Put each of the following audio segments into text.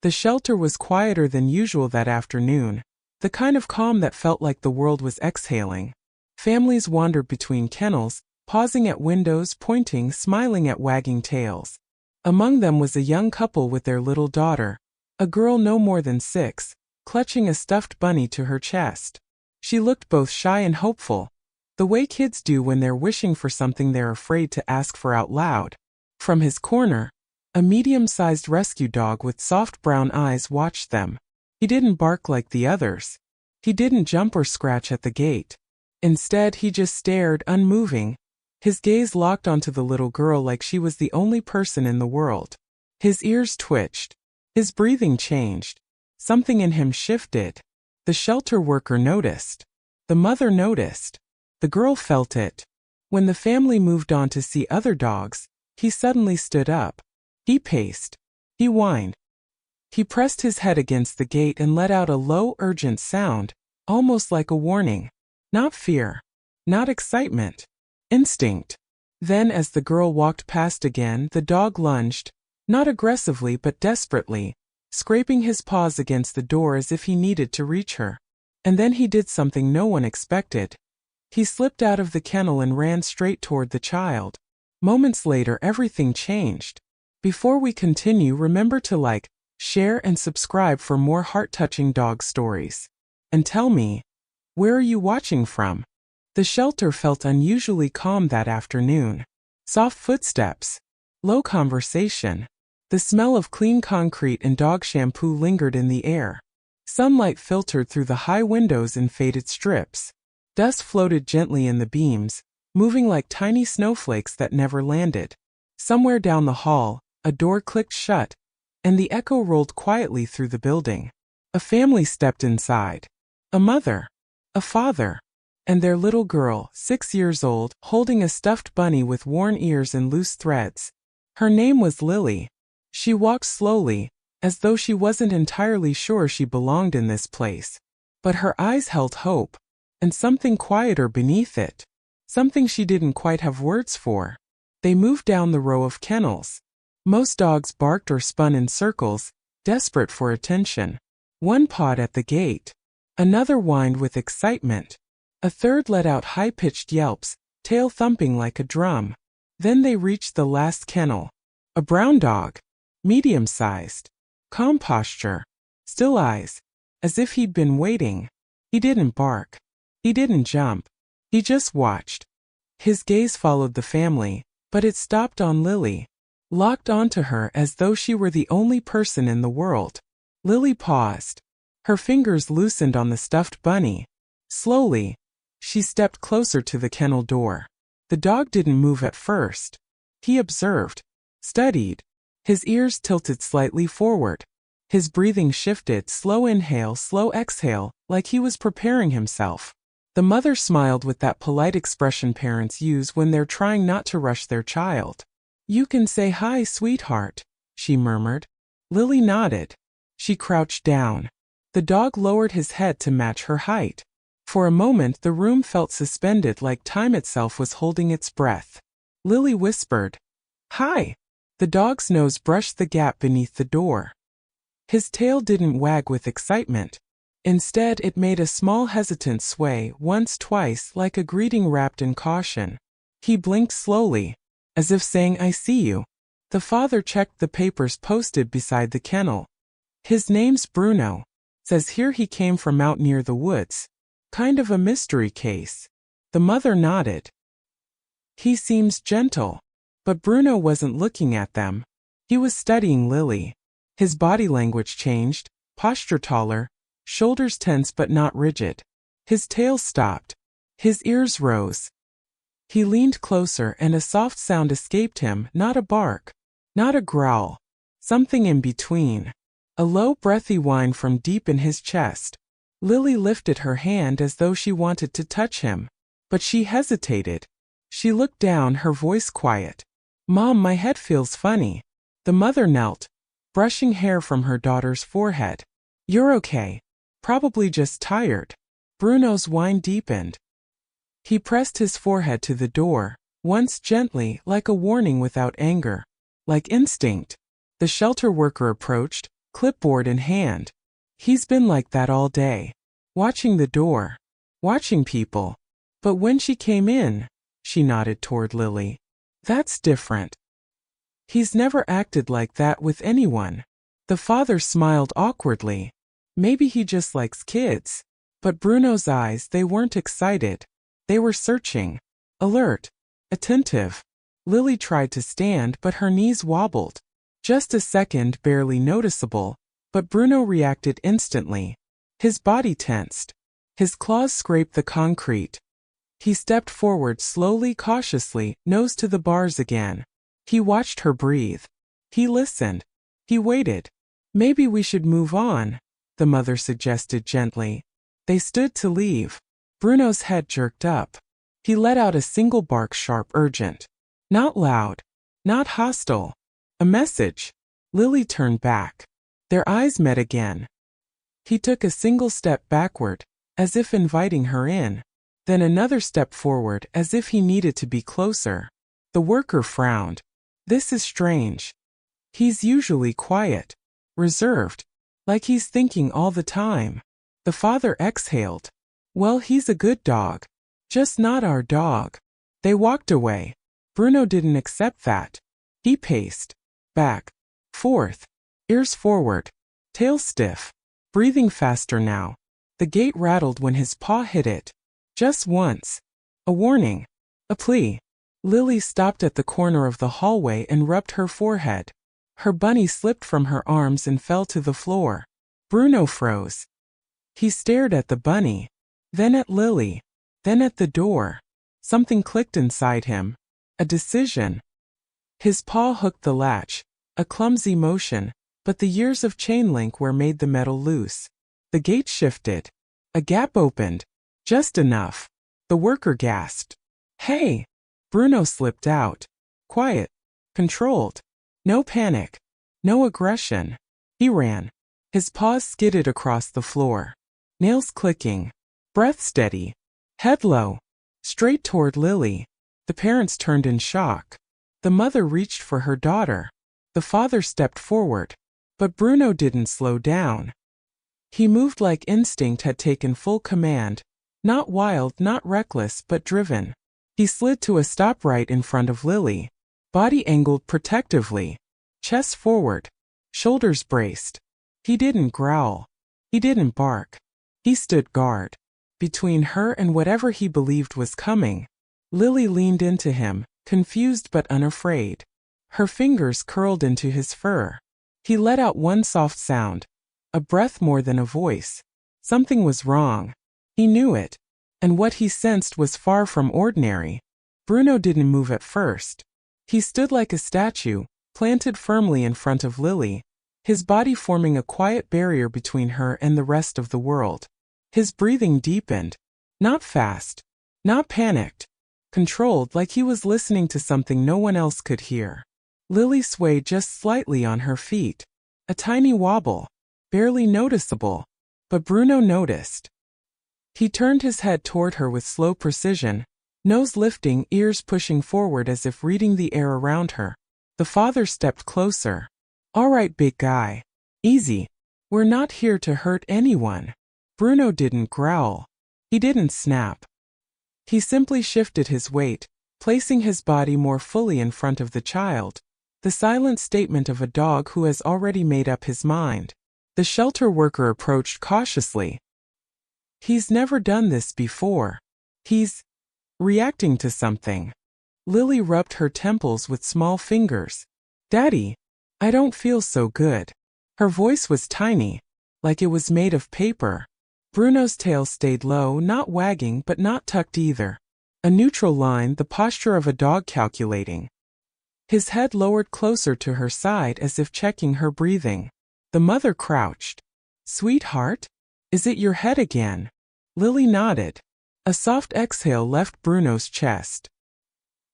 The shelter was quieter than usual that afternoon, the kind of calm that felt like the world was exhaling. Families wandered between kennels, pausing at windows, pointing, smiling at wagging tails. Among them was a young couple with their little daughter, a girl no more than 6, clutching a stuffed bunny to her chest. She looked both shy and hopeful, the way kids do when they're wishing for something they're afraid to ask for out loud. From his corner, a medium-sized rescue dog with soft brown eyes watched them. He didn't bark like the others. He didn't jump or scratch at the gate. Instead, he just stared, unmoving, his gaze locked onto the little girl like she was the only person in the world. His ears twitched. His breathing changed. Something in him shifted. The shelter worker noticed. The mother noticed. The girl felt it. When the family moved on to see other dogs, he suddenly stood up. He paced. He whined. He pressed his head against the gate and let out a low, urgent sound, almost like a warning. Not fear. Not excitement. Instinct. Then, as the girl walked past again, the dog lunged, not aggressively but desperately, scraping his paws against the door as if he needed to reach her. And then he did something no one expected. He slipped out of the kennel and ran straight toward the child. Moments later, everything changed. Before we continue, remember to like, share, and subscribe for more heart-touching dog stories. And tell me, where are you watching from? The shelter felt unusually calm that afternoon. Soft footsteps. Low conversation. The smell of clean concrete and dog shampoo lingered in the air. Sunlight filtered through the high windows in faded strips. Dust floated gently in the beams, moving like tiny snowflakes that never landed. Somewhere down the hall, a door clicked shut, and the echo rolled quietly through the building. A family stepped inside. A mother. A father. And their little girl, 6 years old, holding a stuffed bunny with worn ears and loose threads. Her name was Lily. She walked slowly, as though she wasn't entirely sure she belonged in this place. But her eyes held hope, and something quieter beneath it. Something she didn't quite have words for. They moved down the row of kennels. Most dogs barked or spun in circles, desperate for attention. One pawed at the gate. Another whined with excitement. A third let out high-pitched yelps, tail thumping like a drum. Then they reached the last kennel. A brown dog. Medium-sized. Calm posture. Still eyes. As if he'd been waiting. He didn't bark. He didn't jump. He just watched. His gaze followed the family, but it stopped on Lily. Locked onto her as though she were the only person in the world. Lily paused. Her fingers loosened on the stuffed bunny. Slowly, she stepped closer to the kennel door. The dog didn't move at first. He observed. Studied. His ears tilted slightly forward. His breathing shifted, slow inhale, slow exhale, like he was preparing himself. The mother smiled with that polite expression parents use when they're trying not to rush their child. "You can say hi, sweetheart," she murmured. Lily nodded. She crouched down. The dog lowered his head to match her height. For a moment the room felt suspended, like time itself was holding its breath. Lily whispered, "Hi." The dog's nose brushed the gap beneath the door. His tail didn't wag with excitement. Instead, it made a small hesitant sway, once, twice, like a greeting wrapped in caution. He blinked slowly, as if saying, "I see you." The father checked the papers posted beside the kennel. "His name's Bruno. Says here he came from out near the woods. Kind of a mystery case." The mother nodded. "He seems gentle." But Bruno wasn't looking at them. He was studying Lily. His body language changed, posture taller, shoulders tense but not rigid. His tail stopped. His ears rose. He leaned closer and a soft sound escaped him, not a bark, not a growl, something in between. A low, breathy whine from deep in his chest. Lily lifted her hand as though she wanted to touch him. But she hesitated. She looked down, her voice quiet. "Mom, my head feels funny." The mother knelt, brushing hair from her daughter's forehead. "You're okay. Probably just tired." Bruno's whine deepened. He pressed his forehead to the door, once gently, like a warning without anger. Like instinct. The shelter worker approached, clipboard in hand. He's been like that all day. Watching the door. Watching people. But when she came in, she nodded toward Lily. That's different. He's never acted like that with anyone. The father smiled awkwardly. Maybe he just likes kids. But Bruno's eyes, they weren't excited. They were searching. Alert. Attentive. Lily tried to stand, but her knees wobbled. Just a second, barely noticeable, but Bruno reacted instantly. His body tensed. His claws scraped the concrete. He stepped forward slowly, cautiously, nose to the bars again. He watched her breathe. He listened. He waited. Maybe we should move on, the mother suggested gently. They stood to leave. Bruno's head jerked up. He let out a single bark, sharp, urgent. Not loud. Not hostile. A message. Lily turned back. Their eyes met again. He took a single step backward, as if inviting her in. Then another step forward, as if he needed to be closer. The worker frowned. This is strange. He's usually quiet. Reserved. Like he's thinking all the time. The father exhaled. Well, he's a good dog. Just not our dog. They walked away. Bruno didn't accept that. He paced. Back. Forth. Ears forward. Tail stiff. Breathing faster now. The gate rattled when his paw hit it. Just once. A warning. A plea. Lily stopped at the corner of the hallway and rubbed her forehead. Her bunny slipped from her arms and fell to the floor. Bruno froze. He stared at the bunny. Then at Lily. Then at the door. Something clicked inside him. A decision. His paw hooked the latch. A clumsy motion, but the years of chain link were made the metal loose. The gate shifted. A gap opened. Just enough. The worker gasped. Hey! Bruno slipped out. Quiet. Controlled. No panic. No aggression. He ran. His paws skidded across the floor. Nails clicking. Breath steady. Head low. Straight toward Lily. The parents turned in shock. The mother reached for her daughter. The father stepped forward. But Bruno didn't slow down. He moved like instinct had taken full command. Not wild, not reckless, but driven. He slid to a stop right in front of Lily. Body angled protectively. Chest forward. Shoulders braced. He didn't growl. He didn't bark. He stood guard. Between her and whatever he believed was coming. Lily leaned into him, confused but unafraid. Her fingers curled into his fur. He let out one soft sound. A breath more than a voice. Something was wrong. He knew it. And what he sensed was far from ordinary. Bruno didn't move at first. He stood like a statue, planted firmly in front of Lily, his body forming a quiet barrier between her and the rest of the world. His breathing deepened. Not fast. Not panicked. Controlled, like he was listening to something no one else could hear. Lily swayed just slightly on her feet. A tiny wobble. Barely noticeable. But Bruno noticed. He turned his head toward her with slow precision, nose lifting, ears pushing forward as if reading the air around her. The father stepped closer. All right, big guy. Easy. We're not here to hurt anyone. Bruno didn't growl. He didn't snap. He simply shifted his weight, placing his body more fully in front of the child. The silent statement of a dog who has already made up his mind. The shelter worker approached cautiously. He's never done this before. He's reacting to something. Lily rubbed her temples with small fingers. Daddy, I don't feel so good. Her voice was tiny, like it was made of paper. Bruno's tail stayed low, not wagging but not tucked either. A neutral line, the posture of a dog calculating. His head lowered closer to her side as if checking her breathing. The mother crouched. Sweetheart? Is it your head again? Lily nodded. A soft exhale left Bruno's chest.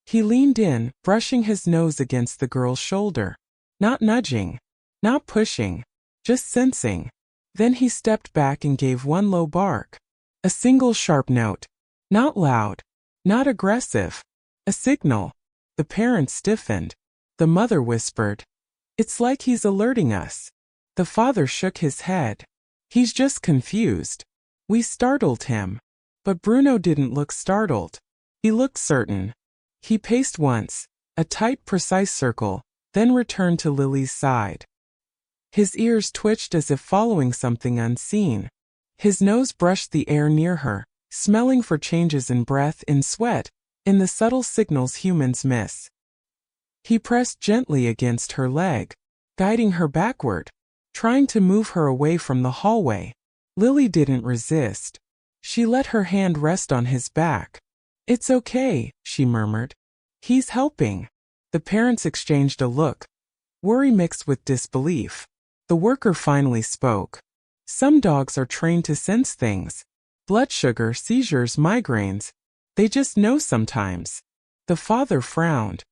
He leaned in, brushing his nose against the girl's shoulder. Not nudging. Not pushing. Just sensing. Then he stepped back and gave one low bark. A single sharp note. Not loud. Not aggressive. A signal. The parents stiffened. The mother whispered. It's like he's alerting us. The father shook his head. He's just confused. We startled him. But Bruno didn't look startled. He looked certain. He paced once, a tight, precise circle, then returned to Lily's side. His ears twitched as if following something unseen. His nose brushed the air near her, smelling for changes in breath, in sweat, in the subtle signals humans miss. He pressed gently against her leg, guiding her backward, trying to move her away from the hallway. Lily didn't resist. She let her hand rest on his back. "It's okay," she murmured. "He's helping." The parents exchanged a look, worry mixed with disbelief. The worker finally spoke. "Some dogs are trained to sense things. Blood sugar, seizures, migraines. They just know sometimes." The father frowned.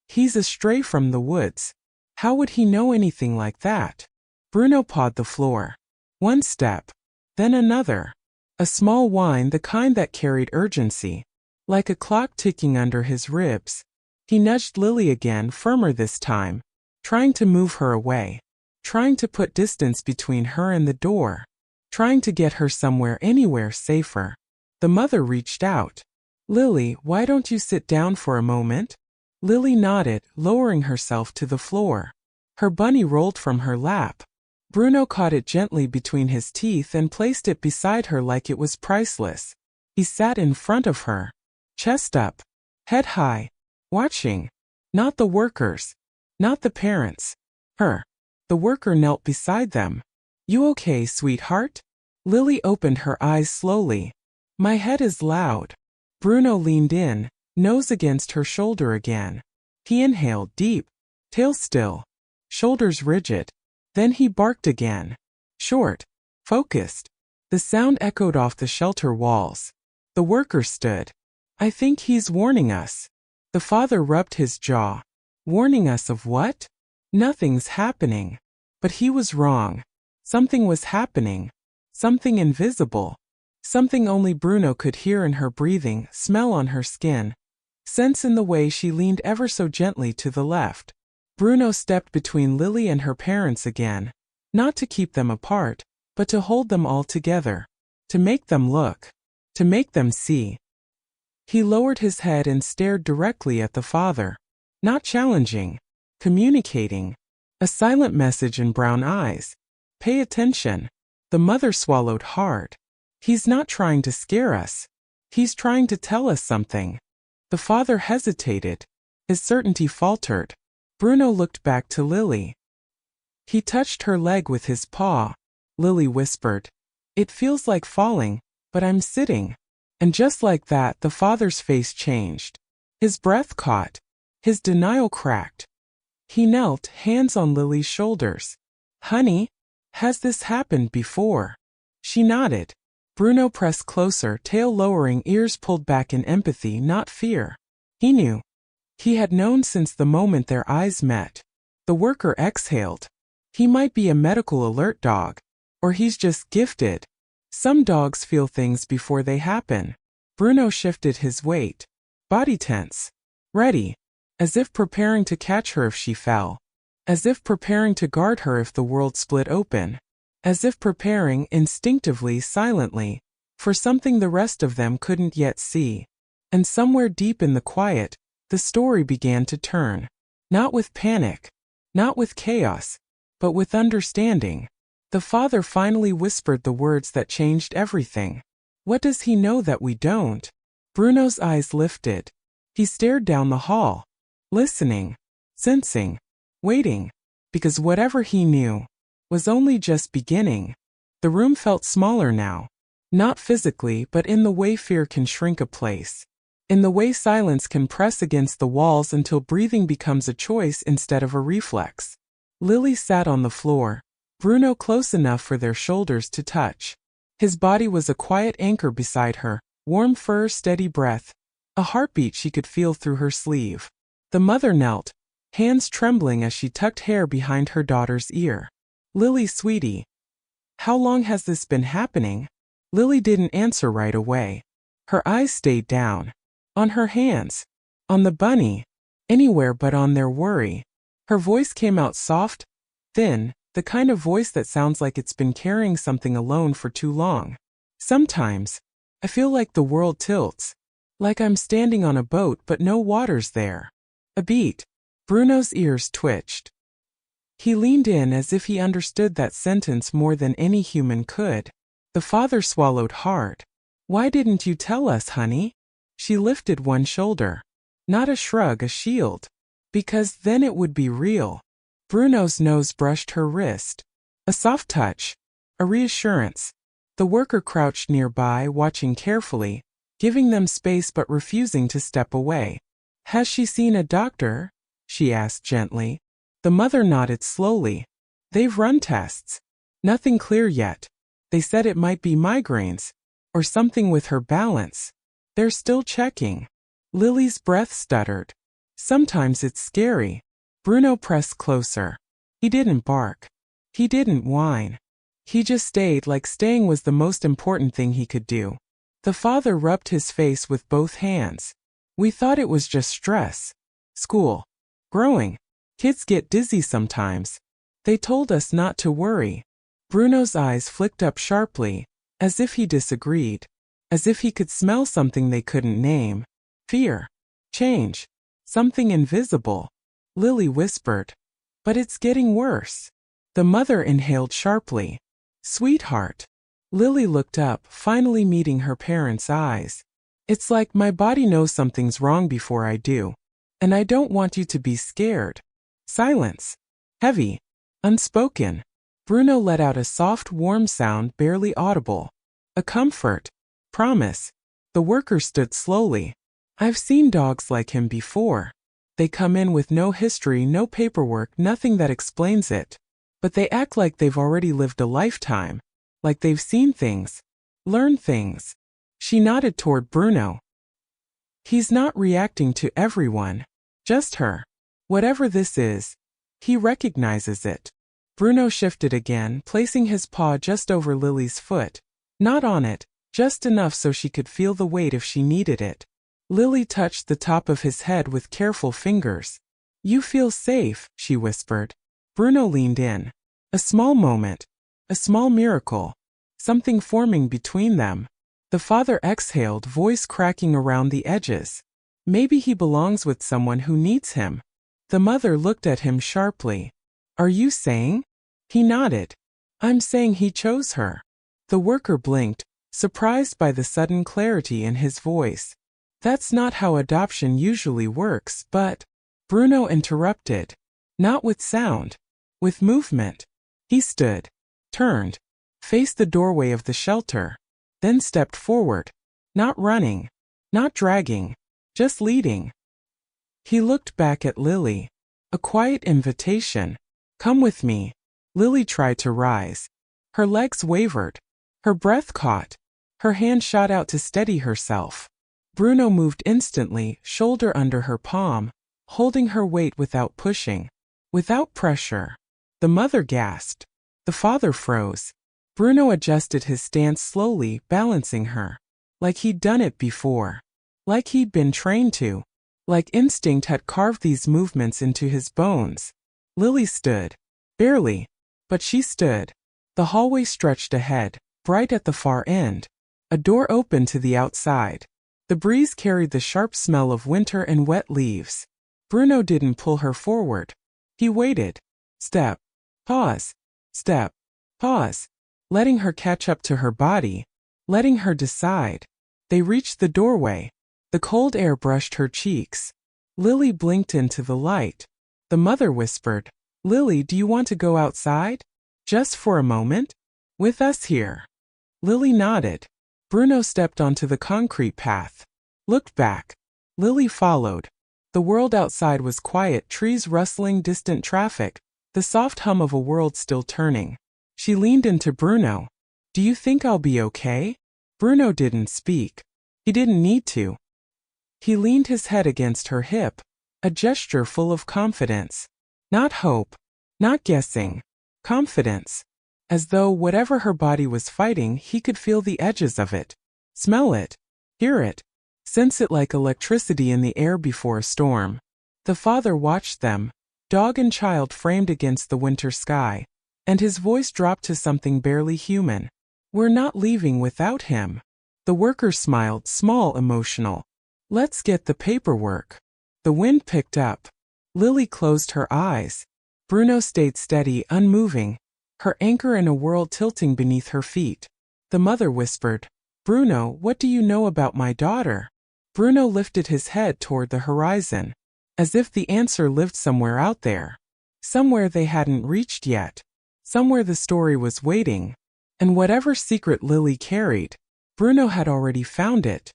"He's a stray from the woods. How would he know anything like that?" Bruno pawed the floor. One step, then another. A small whine, the kind that carried urgency, like a clock ticking under his ribs. He nudged Lily again, firmer this time, trying to move her away, trying to put distance between her and the door, trying to get her somewhere, anywhere safer. The mother reached out. "Lily, why don't you sit down for a moment?" Lily nodded, lowering herself to the floor. Her bunny rolled from her lap. Bruno caught it gently between his teeth and placed it beside her like it was priceless. He sat in front of her, chest up, head high, watching. Not the workers, not the parents. Her. The worker knelt beside them. "You okay, sweetheart?" Lily opened her eyes slowly. "My head is loud." Bruno leaned in, nose against her shoulder again. He inhaled deep, tail still, shoulders rigid. Then he barked again. Short, focused. The sound echoed off the shelter walls. The worker stood. "I think he's warning us." The father rubbed his jaw. "Warning us of what?" "Nothing's happening." But he was wrong. Something was happening. Something invisible. Something only Bruno could hear in her breathing, smell on her skin, sense in the way she leaned ever so gently to the left. Bruno stepped between Lily and her parents again, not to keep them apart, but to hold them all together, to make them look, to make them see. He lowered his head and stared directly at the father, not challenging, communicating, a silent message in brown eyes. "Pay attention." The mother swallowed hard. "He's not trying to scare us. He's trying to tell us something." The father hesitated. His certainty faltered. Bruno looked back to Lily. He touched her leg with his paw. Lily whispered, "It feels like falling, but I'm sitting." And just like that, the father's face changed. His breath caught. His denial cracked. He knelt, hands on Lily's shoulders. "Honey, has this happened before?" She nodded. Bruno pressed closer, tail lowering, ears pulled back in empathy, not fear. He knew. He had known since the moment their eyes met. The worker exhaled. He might be a medical alert dog. Or he's just gifted. Some dogs feel things before they happen. Bruno shifted his weight. Body tense. Ready. As if preparing to catch her if she fell. As if preparing to guard her if the world split open. As if preparing, instinctively, silently, for something the rest of them couldn't yet see. And somewhere deep in the quiet, the story began to turn. Not with panic. Not with chaos. But with understanding. The father finally whispered the words that changed everything. "What does he know that we don't?" Bruno's eyes lifted. He stared down the hall. Listening. Sensing. Waiting. Because whatever he knew was only just beginning. The room felt smaller now. Not physically, but in the way fear can shrink a place. In the way silence can press against the walls until breathing becomes a choice instead of a reflex. Lily sat on the floor, Bruno close enough for their shoulders to touch. His body was a quiet anchor beside her, warm fur, steady breath, a heartbeat she could feel through her sleeve. The mother knelt, hands trembling as she tucked hair behind her daughter's ear. "Lily, sweetie, how long has this been happening?" Lily didn't answer right away. Her eyes stayed down. On her hands. On the bunny. Anywhere but on their worry. Her voice came out soft, thin, The kind of voice that sounds like it's been carrying something alone for too long. Sometimes, I feel like the world tilts. Like I'm standing on a boat but no water's there. A beat. Bruno's ears twitched. He leaned in as if he understood that sentence more than any human could. The father swallowed hard. Why didn't you tell us, honey? She lifted one shoulder. Not a shrug, a shield. Because then it would be real. Bruno's nose brushed her wrist. A soft touch. A reassurance. The worker crouched nearby, watching carefully, giving them space but refusing to step away. Has she seen a doctor? She asked gently. The mother nodded slowly. They've run tests. Nothing clear yet. They said it might be migraines. Or something with her balance. They're still checking. Lily's breath stuttered. Sometimes it's scary. Bruno pressed closer. He didn't bark. He didn't whine. He just stayed, like staying was the most important thing he could do. The father rubbed his face with both hands. We thought it was just stress. School. Growing. Kids get dizzy sometimes. They told us not to worry. Bruno's eyes flicked up sharply, as if he disagreed. As if he could smell something they couldn't name. Fear. Change. Something invisible. Lily whispered. But it's getting worse. The mother inhaled sharply. Sweetheart. Lily looked up, finally meeting her parents' eyes. It's like my body knows something's wrong before I do. And I don't want you to be scared. Silence. Heavy. Unspoken. Bruno let out a soft, warm sound barely audible. A comfort. Promise. The worker stood slowly. I've seen dogs like him before. They come in with no history, no paperwork, nothing that explains it. But they act like they've already lived a lifetime. Like they've seen things. Learned things. She nodded toward Bruno. He's not reacting to everyone. Just her. Whatever this is, he recognizes it. Bruno shifted again, placing his paw just over Lily's foot. Not on it, just enough so she could feel the weight if she needed it. Lily touched the top of his head with careful fingers. You feel safe, she whispered. Bruno leaned in. A small moment. A small miracle. Something forming between them. The father exhaled, voice cracking around the edges. Maybe he belongs with someone who needs him. The mother looked at him sharply. Are you saying? He nodded. I'm saying he chose her. The worker blinked, surprised by the sudden clarity in his voice. That's not how adoption usually works, but... Bruno interrupted. Not with sound. With movement. He stood. Turned. Faced the doorway of the shelter. Then stepped forward. Not running. Not dragging. Just leading. He looked back at Lily. A quiet invitation. Come with me. Lily tried to rise. Her legs wavered. Her breath caught. Her hand shot out to steady herself. Bruno moved instantly, shoulder under her palm, holding her weight without pushing. Without pressure. The mother gasped. The father froze. Bruno adjusted his stance slowly, balancing her. Like he'd done it before. Like he'd been trained to. Like instinct had carved these movements into his bones. Lily stood. Barely. But she stood. The hallway stretched ahead, bright at the far end. A door opened to the outside. The breeze carried the sharp smell of winter and wet leaves. Bruno didn't pull her forward. He waited. Step. Pause. Step. Pause. Letting her catch up to her body. Letting her decide. They reached the doorway. The cold air brushed her cheeks. Lily blinked into the light. The mother whispered, Lily, do you want to go outside? Just for a moment? With us here. Lily nodded. Bruno stepped onto the concrete path. Looked back. Lily followed. The world outside was quiet, trees rustling, distant traffic, the soft hum of a world still turning. She leaned into Bruno. Do you think I'll be okay? Bruno didn't speak. He didn't need to. He leaned his head against her hip, a gesture full of confidence. Not hope. Not guessing. Confidence. As though whatever her body was fighting, he could feel the edges of it. Smell it. Hear it. Sense it like electricity in the air before a storm. The father watched them, dog and child framed against the winter sky. and his voice dropped to something barely human. "We're not leaving without him." The worker smiled, small, emotional. "Let's get the paperwork." The wind picked up. Lily closed her eyes. Bruno stayed steady, unmoving, her anchor in a world tilting beneath her feet. The mother whispered, "Bruno, what do you know about my daughter?" Bruno lifted his head toward the horizon, as if the answer lived somewhere out there. Somewhere they hadn't reached yet. Somewhere the story was waiting. And whatever secret Lily carried, Bruno had already found it.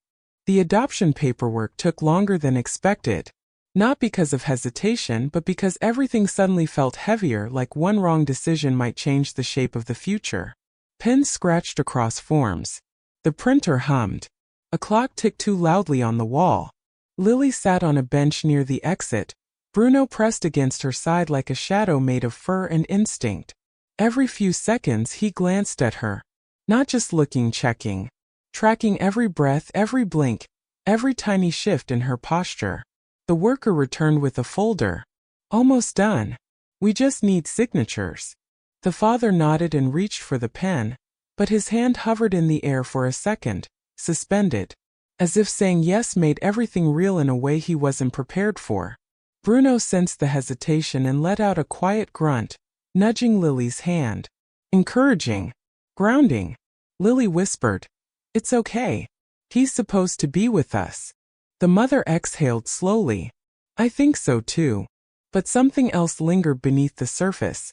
The adoption paperwork took longer than expected. Not because of hesitation, but because everything suddenly felt heavier, like one wrong decision might change the shape of the future. Pens scratched across forms. The printer hummed. A clock ticked too loudly on the wall. Lily sat on a bench near the exit, Bruno pressed against her side like a shadow made of fur and instinct. Every few seconds he glanced at her. Not just looking, checking. Tracking every breath, every blink, every tiny shift in her posture. The worker returned with a folder. "Almost done. We just need signatures." The father nodded and reached for the pen, but his hand hovered in the air for a second, suspended, as if saying yes made everything real in a way he wasn't prepared for. Bruno sensed the hesitation and let out a quiet grunt, nudging Lily's hand. Encouraging. Grounding. Lily whispered, "It's okay. He's supposed to be with us." The mother exhaled slowly. "I think so too." But something else lingered beneath the surface.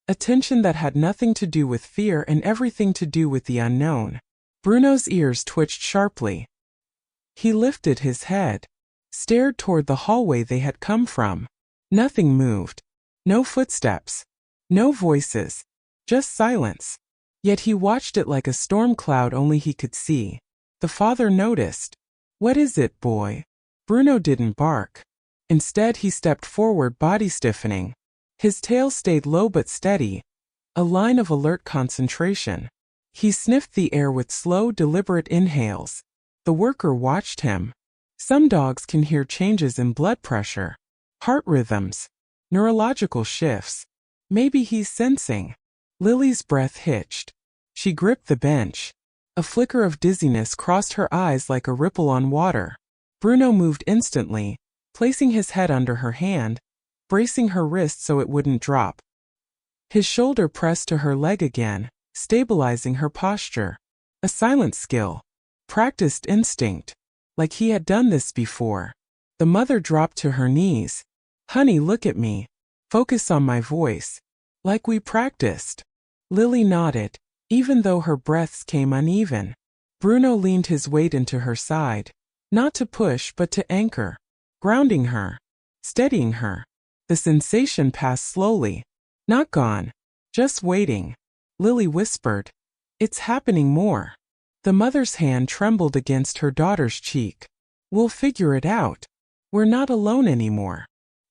A tension that had nothing to do with fear and everything to do with the unknown. Bruno's ears twitched sharply. He lifted his head, stared toward the hallway they had come from. Nothing moved. No footsteps. No voices. Just silence. Yet he watched it like a storm cloud only he could see. The father noticed. "What is it, boy?" Bruno didn't bark. Instead he stepped forward, body stiffening. His tail stayed low but steady, a line of alert concentration. He sniffed the air with slow, deliberate inhales. The worker watched him. Some dogs can hear changes in blood pressure, heart rhythms, neurological shifts. Maybe he's sensing. Lily's breath hitched. She gripped the bench. A flicker of dizziness crossed her eyes like a ripple on water. Bruno moved instantly, placing his head under her hand, bracing her wrist so it wouldn't drop. His shoulder pressed to her leg again, stabilizing her posture. A silent skill. Practiced instinct. Like he had done this before. The mother dropped to her knees. "Honey, look at me. Focus on my voice. Like we practiced." Lily nodded, even though her breaths came uneven. Bruno leaned his weight into her side. Not to push, but to anchor. Grounding her. Steadying her. The sensation passed slowly. Not gone. Just waiting. Lily whispered, "It's happening more." The mother's hand trembled against her daughter's cheek. "We'll figure it out. We're not alone anymore."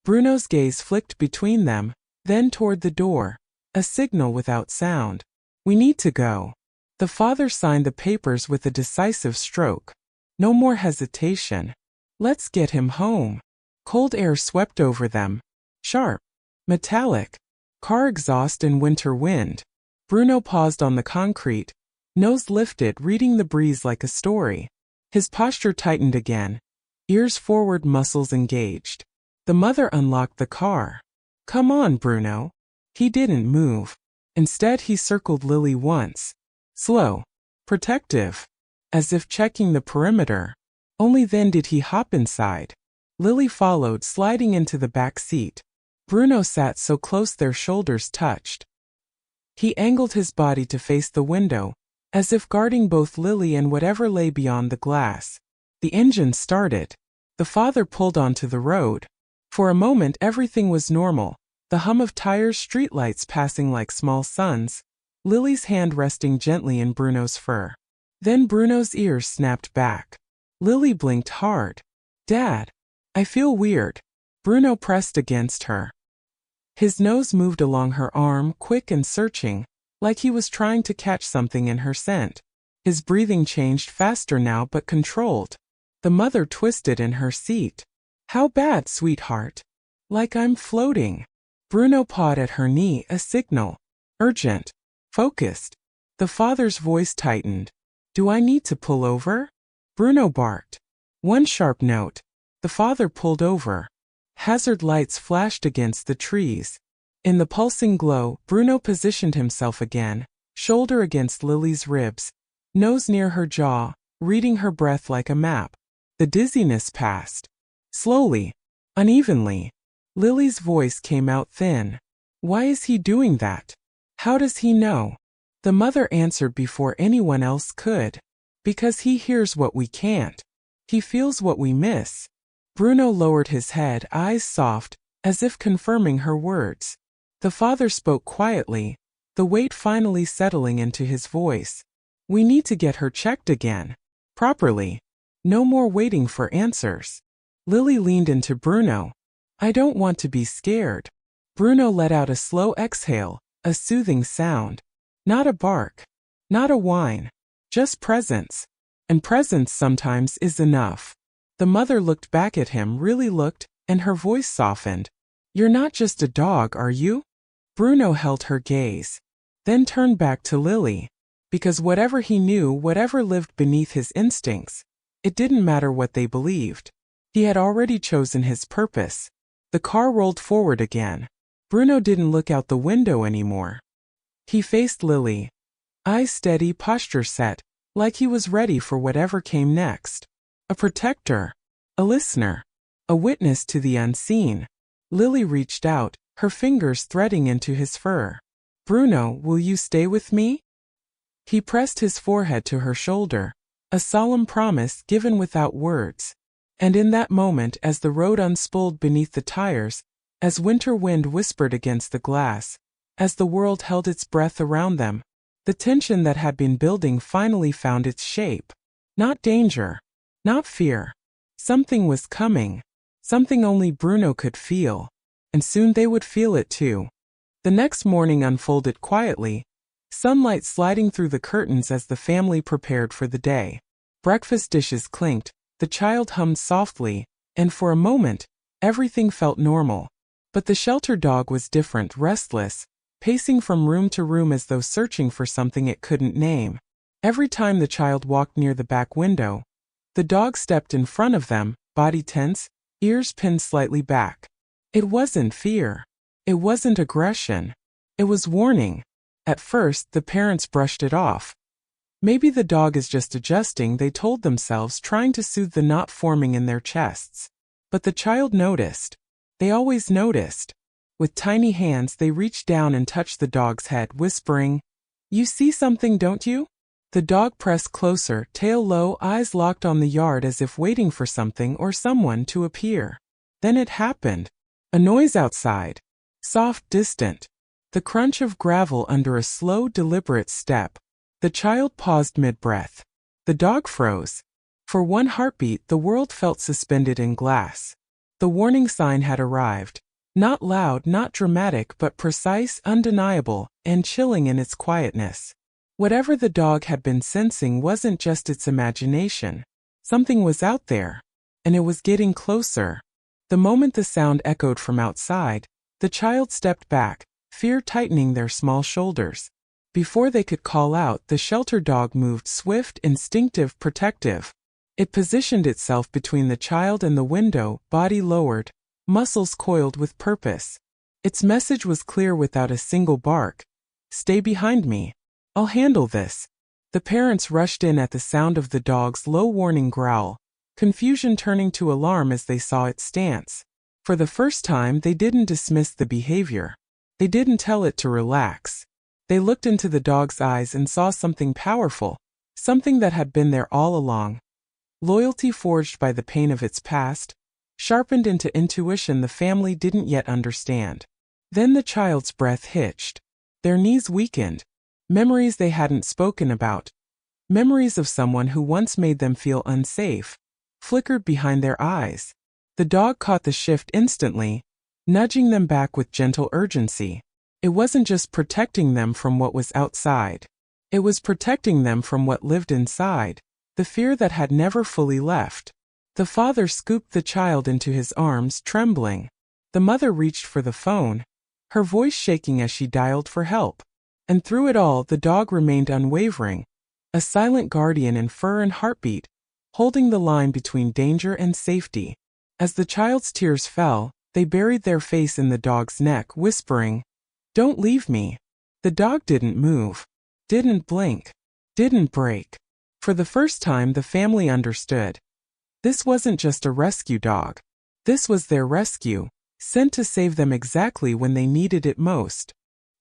Bruno's gaze flicked between them, then toward the door, a signal without sound. "We need to go." The father signed the papers with a decisive stroke. No more hesitation. "Let's get him home." Cold air swept over them. Sharp. Metallic. Car exhaust and winter wind. Bruno paused on the concrete, nose lifted, reading the breeze like a story. His posture tightened again, ears forward, muscles engaged. The mother unlocked the car. "Come on, Bruno." He didn't move. Instead he circled Lily once. Slow. Protective. As if checking the perimeter. Only then did he hop inside. Lily followed, sliding into the back seat. Bruno sat so close their shoulders touched. He angled his body to face the window, as if guarding both Lily and whatever lay beyond the glass. The engine started. The father pulled onto the road. For a moment everything was normal, the hum of tires, streetlights passing like small suns, Lily's hand resting gently in Bruno's fur. Then Bruno's ears snapped back. Lily blinked hard. "Dad, I feel weird." Bruno pressed against her. His nose moved along her arm, quick and searching, like he was trying to catch something in her scent. His breathing changed, faster now but controlled. The mother twisted in her seat. "How bad, sweetheart?" "Like I'm floating." Bruno pawed at her knee, a signal. urgent, focused. The father's voice tightened. Do I need to pull over? Bruno barked. One sharp note. The father pulled over. Hazard lights flashed against the trees. In the pulsing glow, Bruno positioned himself again, shoulder against Lily's ribs, nose near her jaw, reading her breath like a map. The dizziness passed. Slowly, unevenly. Lily's voice came out thin. Why is he doing that? How does he know? The mother answered before anyone else could. Because he hears what we can't. He feels what we miss. Bruno lowered his head, eyes soft, as if confirming her words. The father spoke quietly, the weight finally settling into his voice. We need to get her checked again. Properly. No more waiting for answers. Lily leaned into Bruno. I don't want to be scared. Bruno let out a slow exhale, a soothing sound. Not a bark. Not a whine. Just presence. And presence sometimes is enough. The mother looked back at him, really looked, and her voice softened. You're not just a dog, are you? Bruno held her gaze. Then turned back to Lily. Because whatever he knew, whatever lived beneath his instincts, it didn't matter what they believed. He had already chosen his purpose. The car rolled forward again. Bruno didn't look out the window anymore. He faced Lily. Eyes steady, posture set, like he was ready for whatever came next. A protector. A listener. A witness to the unseen. Lily reached out, her fingers threading into his fur. Bruno, will you stay with me? He pressed his forehead to her shoulder. A solemn promise given without words. And in that moment, as the road unspooled beneath the tires, as winter wind whispered against the glass, as the world held its breath around them, the tension that had been building finally found its shape. Not danger. Not fear. Something was coming. Something only Bruno could feel. And soon they would feel it too. The next morning unfolded quietly, sunlight sliding through the curtains as the family prepared for the day. Breakfast dishes clinked, the child hummed softly, and for a moment, everything felt normal. But the shelter dog was different, restless, pacing from room to room as though searching for something it couldn't name. Every time the child walked near the back window, the dog stepped in front of them, body tense, ears pinned slightly back. It wasn't fear. It wasn't aggression. It was warning. At first, the parents brushed it off. Maybe the dog is just adjusting, they told themselves, trying to soothe the knot forming in their chests. But the child noticed. They always noticed. With tiny hands, they reached down and touched the dog's head, whispering, You see something, don't you? The dog pressed closer, tail low, eyes locked on the yard as if waiting for something or someone to appear. Then it happened. A noise outside. Soft, distant. The crunch of gravel under a slow, deliberate step. The child paused mid-breath. The dog froze. For one heartbeat, the world felt suspended in glass. The warning sign had arrived. Not loud, not dramatic, but precise, undeniable, and chilling in its quietness. Whatever the dog had been sensing wasn't just its imagination. Something was out there. And it was getting closer. The moment the sound echoed from outside, the child stepped back, fear tightening their small shoulders. Before they could call out, the shelter dog moved, swift, instinctive, protective. It positioned itself between the child and the window, body lowered, muscles coiled with purpose. Its message was clear without a single bark. Stay behind me. I'll handle this. The parents rushed in at the sound of the dog's low warning growl, confusion turning to alarm as they saw its stance. For the first time, they didn't dismiss the behavior. They didn't tell it to relax. They looked into the dog's eyes and saw something powerful, something that had been there all along. Loyalty forged by the pain of its past, sharpened into intuition the family didn't yet understand. Then the child's breath hitched. Their knees weakened. Memories they hadn't spoken about. Memories of someone who once made them feel unsafe, flickered behind their eyes. The dog caught the shift instantly, nudging them back with gentle urgency. It wasn't just protecting them from what was outside. It was protecting them from what lived inside, the fear that had never fully left. The father scooped the child into his arms, trembling. The mother reached for the phone, her voice shaking as she dialed for help. And through it all, the dog remained unwavering, a silent guardian in fur and heartbeat, holding the line between danger and safety. As the child's tears fell, they buried their face in the dog's neck, whispering, "Don't leave me." The dog didn't move, didn't blink, didn't break. For the first time, the family understood. This wasn't just a rescue dog. This was their rescue, sent to save them exactly when they needed it most.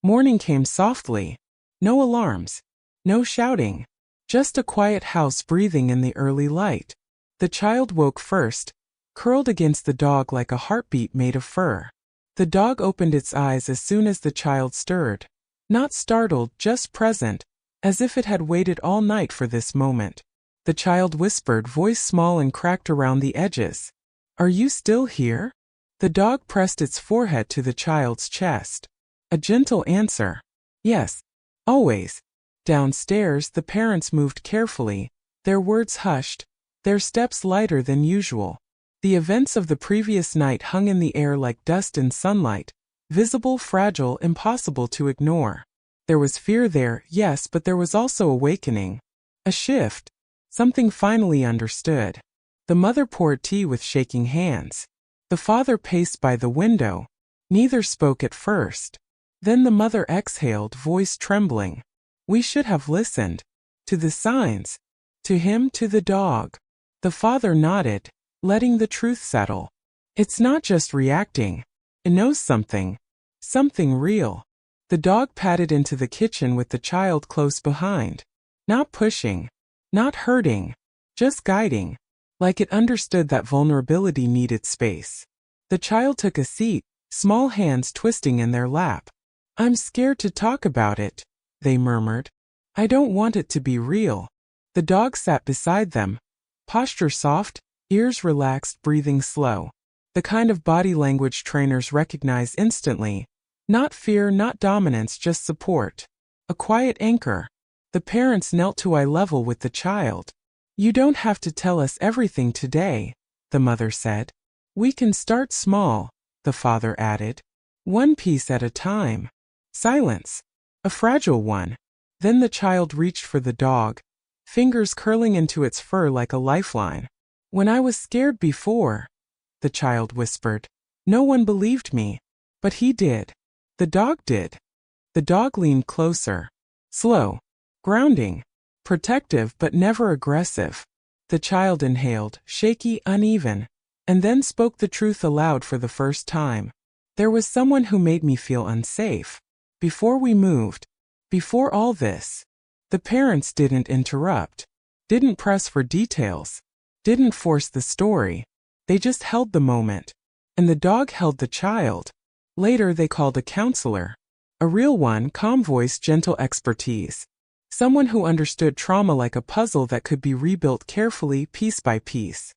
Morning came softly. No alarms. No shouting. Just a quiet house breathing in the early light. The child woke first, curled against the dog like a heartbeat made of fur. The dog opened its eyes as soon as the child stirred. Not startled, just present, as if it had waited all night for this moment. The child whispered, voice small and cracked around the edges. "Are you still here?" The dog pressed its forehead to the child's chest. A gentle answer. "Yes. Always." Downstairs, the parents moved carefully, their words hushed, their steps lighter than usual. The events of the previous night hung in the air like dust in sunlight, visible, fragile, impossible to ignore. There was fear there, yes, but there was also awakening. A shift. Something finally understood. The mother poured tea with shaking hands. The father paced by the window. Neither spoke at first. Then the mother exhaled, voice trembling. "We should have listened. To the signs. To him, to the dog." The father nodded, letting the truth settle. "It's not just reacting. It knows something. Something real." The dog padded into the kitchen with the child close behind. Not pushing. Not hurting. Just guiding. Like it understood that vulnerability needed space. The child took a seat, small hands twisting in their lap. "I'm scared to talk about it," they murmured. "I don't want it to be real." The dog sat beside them, posture soft, ears relaxed, breathing slow. The kind of body language trainers recognize instantly. Not fear, not dominance, just support. A quiet anchor. The parents knelt to eye level with the child. "You don't have to tell us everything today," the mother said. "We can start small," the father added. "One piece at a time." Silence. A fragile one. Then the child reached for the dog, fingers curling into its fur like a lifeline. "When I was scared before," the child whispered, "no one believed me. But he did. The dog did." The dog leaned closer. Slow. Grounding. Protective but never aggressive. The child inhaled, shaky, uneven, and then spoke the truth aloud for the first time. "There was someone who made me feel unsafe. Before we moved. Before all this." The parents didn't interrupt. Didn't press for details. Didn't force the story. They just held the moment. And the dog held the child. Later they called a counselor. A real one, calm voice, gentle expertise. Someone who understood trauma like a puzzle that could be rebuilt carefully, piece by piece.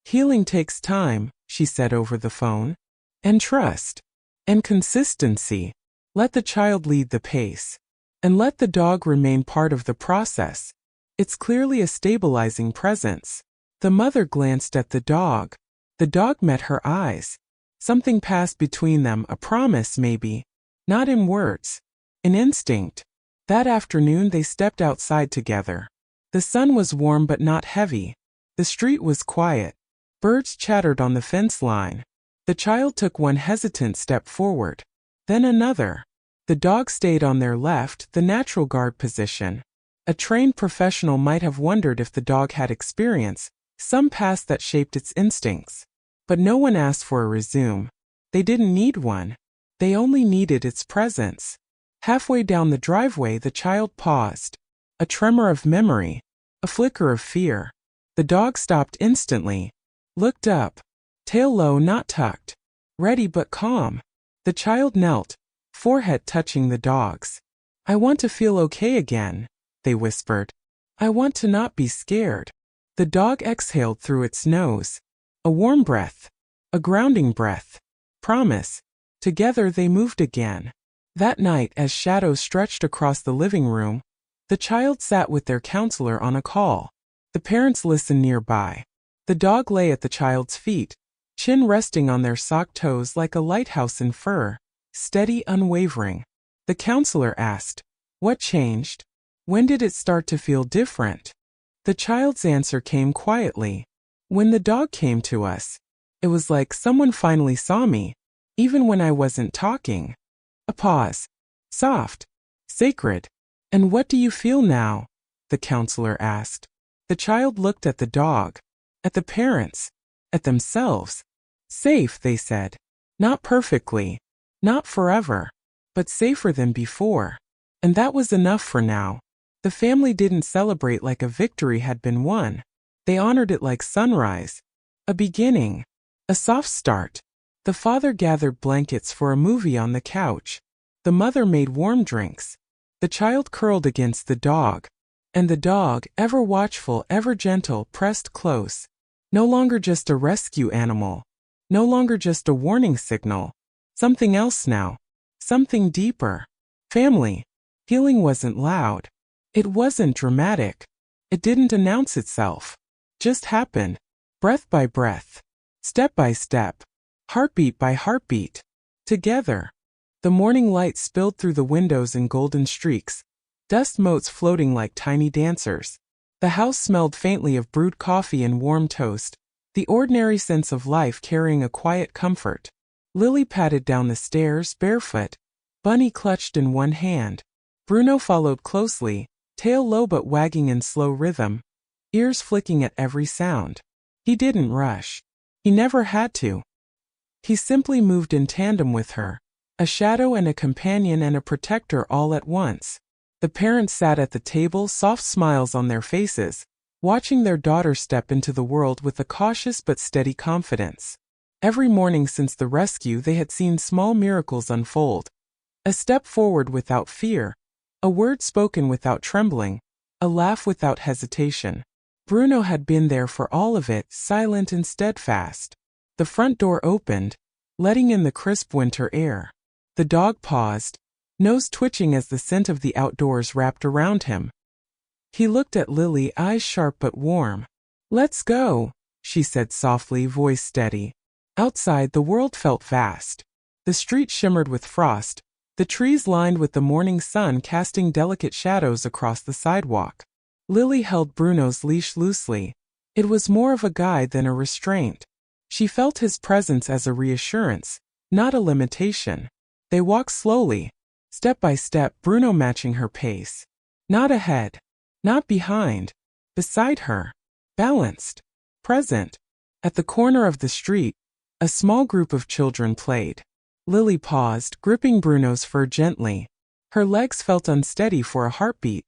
"Healing takes time," she said over the phone. "And trust. And consistency. Let the child lead the pace. And let the dog remain part of the process. It's clearly a stabilizing presence." The mother glanced at the dog. The dog met her eyes. Something passed between them, a promise maybe. Not in words. In instinct. That afternoon they stepped outside together. The sun was warm but not heavy. The street was quiet. Birds chattered on the fence line. The child took one hesitant step forward. Then another. The dog stayed on their left, the natural guard position. A trained professional might have wondered if the dog had experience, some past that shaped its instincts. But no one asked for a resume. They didn't need one. They only needed its presence. Halfway down the driveway, the child paused. A tremor of memory. A flicker of fear. The dog stopped instantly. Looked up. Tail low, not tucked. Ready but calm. The child knelt, forehead touching the dog's. "I want to feel okay again," they whispered. "I want to not be scared." The dog exhaled through its nose. A warm breath. A grounding breath. Promise. Together they moved again. That night, as shadows stretched across the living room, the child sat with their counselor on a call. The parents listened nearby. The dog lay at the child's feet, chin resting on their socked toes like a lighthouse in fur, steady, unwavering. The counselor asked, What changed? When did it start to feel different? The child's answer came quietly. When the dog came to us. It was like someone finally saw me, even when I wasn't talking. A pause. Soft. Sacred. And what do you feel now? The counselor asked. The child looked at the dog. At the parents. At themselves. Safe, they said. Not perfectly. Not forever. But safer than before. And that was enough for now. The family didn't celebrate like a victory had been won. They honored it like sunrise. A beginning. A soft start. The father gathered blankets for a movie on the couch. The mother made warm drinks. The child curled against the dog. And the dog, ever watchful, ever gentle, pressed close. No longer just a rescue animal. No longer just a warning signal. Something else now. Something deeper. Family. Healing wasn't loud. It wasn't dramatic. It didn't announce itself. Just happened. Breath by breath. Step by step. Heartbeat by heartbeat. Together. The morning light spilled through the windows in golden streaks, dust motes floating like tiny dancers. The house smelled faintly of brewed coffee and warm toast, the ordinary sense of life carrying a quiet comfort. Lily padded down the stairs, barefoot, Bunny clutched in one hand. Bruno followed closely, tail low but wagging in slow rhythm, ears flicking at every sound. He didn't rush. He never had to. He simply moved in tandem with her, a shadow and a companion and a protector all at once. The parents sat at the table, soft smiles on their faces, watching their daughter step into the world with a cautious but steady confidence. Every morning since the rescue they had seen small miracles unfold. A step forward without fear, a word spoken without trembling, a laugh without hesitation. Bruno had been there for all of it, silent and steadfast. The front door opened, letting in the crisp winter air. The dog paused, nose twitching as the scent of the outdoors wrapped around him. He looked at Lily, eyes sharp but warm. "Let's go," she said softly, voice steady. Outside, the world felt vast. The street shimmered with frost, the trees lined with the morning sun casting delicate shadows across the sidewalk. Lily held Bruno's leash loosely. It was more of a guide than a restraint. She felt his presence as a reassurance, not a limitation. They walked slowly, step by step, Bruno matching her pace. Not ahead, not behind, beside her, balanced, present. At the corner of the street, a small group of children played. Lily paused, gripping Bruno's fur gently. Her legs felt unsteady for a heartbeat,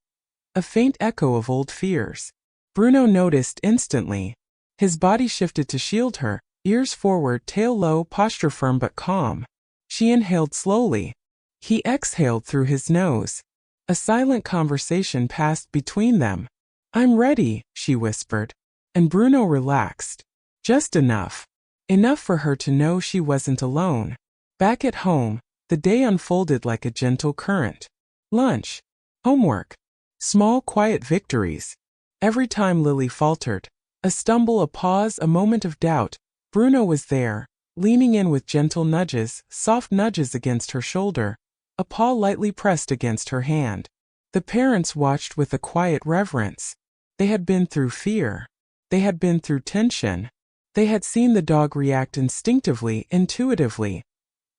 a faint echo of old fears. Bruno noticed instantly. His body shifted to shield her, ears forward, tail low, posture firm but calm. She inhaled slowly. He exhaled through his nose. A silent conversation passed between them. "I'm ready," she whispered. And Bruno relaxed. Just enough. Enough for her to know she wasn't alone. Back at home, the day unfolded like a gentle current. Lunch. Homework. Small, quiet victories. Every time Lily faltered, a stumble, a pause, a moment of doubt, Bruno was there, leaning in with gentle nudges, soft nudges against her shoulder, a paw lightly pressed against her hand. The parents watched with a quiet reverence. They had been through fear. They had been through tension. They had seen the dog react instinctively, intuitively,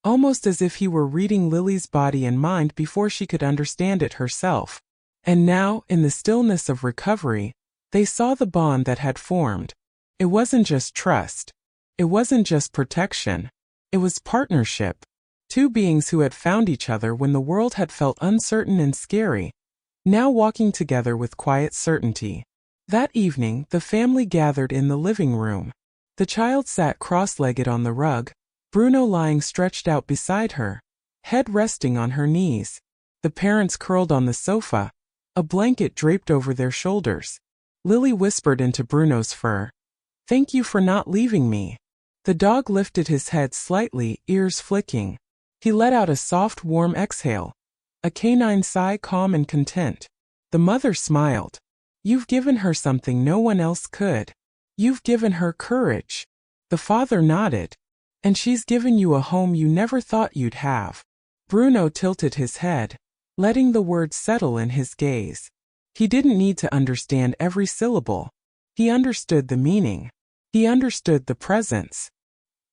almost as if he were reading Lily's body and mind before she could understand it herself. And now, in the stillness of recovery, they saw the bond that had formed. It wasn't just trust. It wasn't just protection. It was partnership. Two beings who had found each other when the world had felt uncertain and scary, now walking together with quiet certainty. That evening, the family gathered in the living room. The child sat cross-legged on the rug, Bruno lying stretched out beside her, head resting on her knees. The parents curled on the sofa, a blanket draped over their shoulders. Lily whispered into Bruno's fur, "Thank you for not leaving me." The dog lifted his head slightly, ears flicking. He let out a soft, warm exhale, a canine sigh, calm and content. The mother smiled. "You've given her something no one else could. You've given her courage." The father nodded. "And she's given you a home you never thought you'd have." Bruno tilted his head. letting the words settle in his gaze. He didn't need to understand every syllable. He understood the meaning. He understood the presence.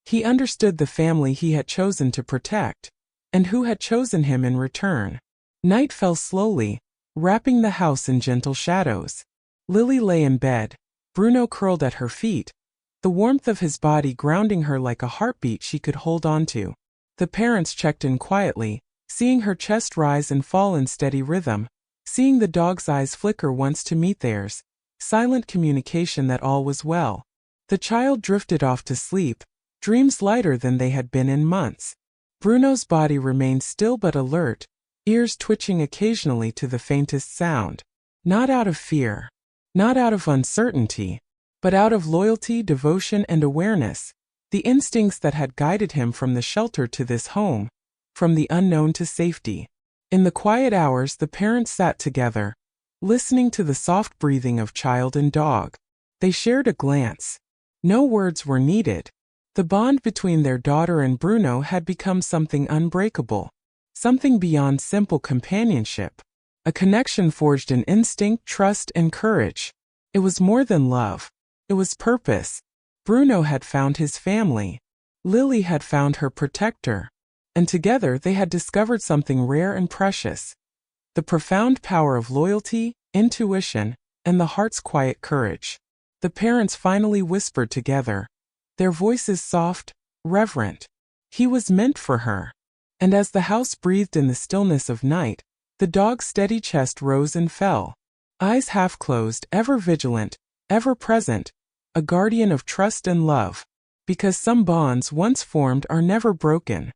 He understood the family he had chosen to protect, and who had chosen him in return. Night fell slowly, wrapping the house in gentle shadows. Lily lay in bed, Bruno curled at her feet, the warmth of his body grounding her like a heartbeat she could hold on to. The parents checked in quietly, seeing her chest rise and fall in steady rhythm, seeing the dog's eyes flicker once to meet theirs, silent communication that all was well. The child drifted off to sleep, dreams lighter than they had been in months. Bruno's body remained still but alert, ears twitching occasionally to the faintest sound. Not out of fear, not out of uncertainty, but out of loyalty, devotion, and awareness, the instincts that had guided him from the shelter to this home, from the unknown to safety. In the quiet hours, the parents sat together, listening to the soft breathing of child and dog. They shared a glance. No words were needed. The bond between their daughter and Bruno had become something unbreakable, something beyond simple companionship, a connection forged in instinct, trust, and courage. It was more than love. It was purpose. Bruno had found his family. Lily had found her protector. And together they had discovered something rare and precious: the profound power of loyalty, intuition, and the heart's quiet courage. The parents finally whispered together, their voices soft, reverent. He was meant for her. And as the house breathed in the stillness of night, the dog's steady chest rose and fell, eyes half closed, ever vigilant, ever present, a guardian of trust and love. Because some bonds once formed are never broken.